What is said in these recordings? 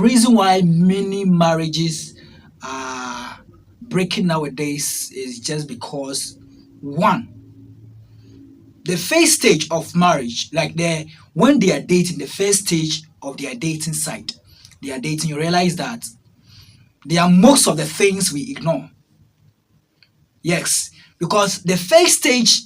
reason why many marriages are breaking nowadays is just because, one, the first stage of marriage, like when they are dating, the first stage of their dating site, they are dating, you realize that there are most of the things we ignore. Yes, because the first stage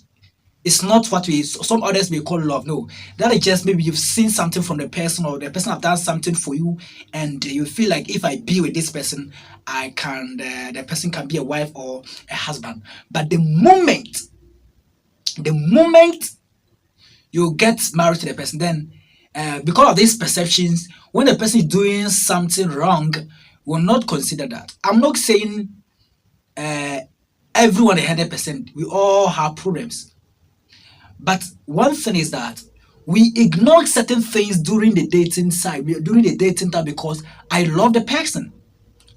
is not what we some others may call love. No, that is just maybe you've seen something from the person, or the person have done something for you, and you feel like if I be with this person, I can the person can be a wife or a husband. But the moment you get married to the person, then because of these perceptions, when the person is doing something wrong, will not consider that. I'm not saying uh, everyone 100%. We all have problems. But one thing is that we ignore certain things during the dating side, during the dating time, because I love the person.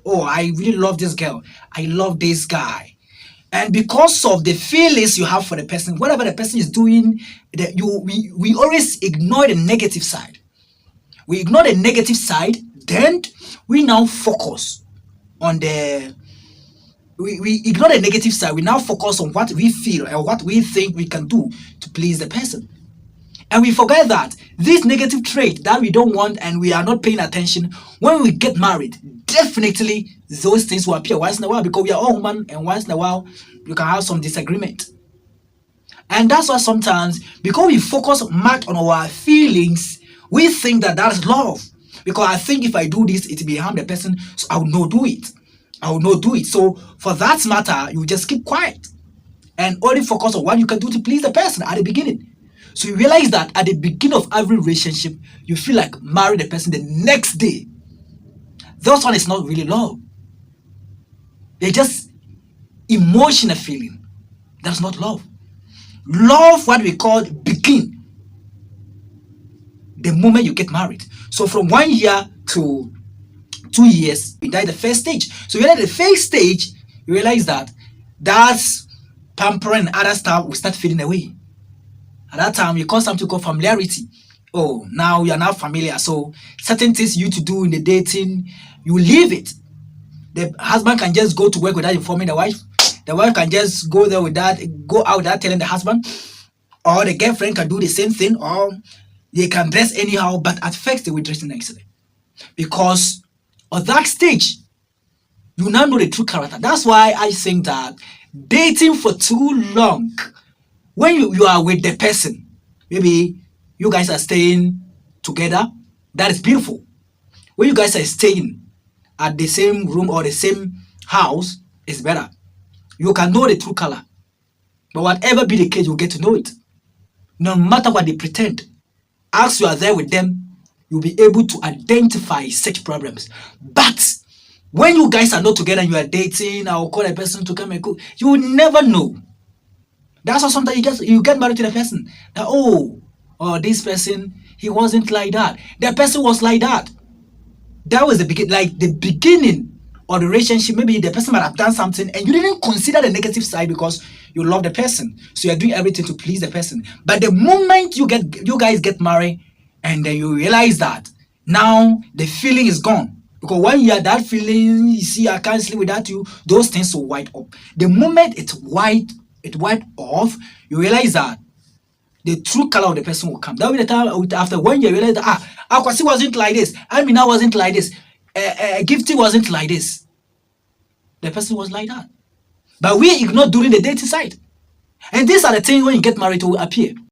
Oh, I really love this girl. I love this guy. And because of the feelings you have for the person, whatever the person is doing, we always ignore the negative side. We ignore the negative side, then we now focus on the we ignore the negative side. We now focus on what we feel and what we think we can do to please the person. And we forget that this negative trait that we don't want and we are not paying attention, when we get married, definitely those things will appear once in a while, because we are all human, and once in a while you can have some disagreement. And that's why sometimes, because we focus much on our feelings, we think that that's love. Because I think if I do this, it may harm the person, so I will not do it. I will not do it. So for that matter, you just keep quiet and only focus on what you can do to please the person at the beginning. So you realize that at the beginning of every relationship, you feel like marry the person the next day. That one is not really love. It's just emotional feeling. That's not love. Love, what we call, begin the moment you get married. So from 1 year to 2 years, we die the first stage. So you realize the first stage, you realize that that's pampering and other stuff will start fading away. At that time, you call something called familiarity. Oh, now you are now familiar. So certain things you to do in the dating, you leave it. The husband can just go to work without informing the wife. The wife can just go there without go out without telling the husband. Or the girlfriend can do the same thing. Or they can dress anyhow, but at first they will dress nicely. Because at that stage, you now know the true character. That's why I think that dating for too long, when you are with the person, maybe you guys are staying together, that is beautiful. When you guys are staying at the same room or the same house, it's better. You can know the true color. But whatever be the case, you get to know it. No matter what they pretend, as you are there with them, you'll be able to identify such problems. But when you guys are not together and you are dating, I'll call a person to come and cook, you will never know. That's why sometimes you get married to the person. That, oh, this person, he wasn't like that. The person was like that. That was the beginning of the relationship. Maybe the person might have done something and you didn't consider the negative side because you love the person. So you're doing everything to please the person. But the moment you guys get married, and then you realize that now the feeling is gone. Because 1 year, that feeling, you see, I can't sleep without you, those things will wipe up. The moment it wiped off, you realize that the true color of the person will come. That will be the time after 1 year, you realize that Akwasi wasn't like this, Amina wasn't like this, Gifty wasn't like this. The person was like that. But we ignore during the dating side. And these are the things when you get married will appear.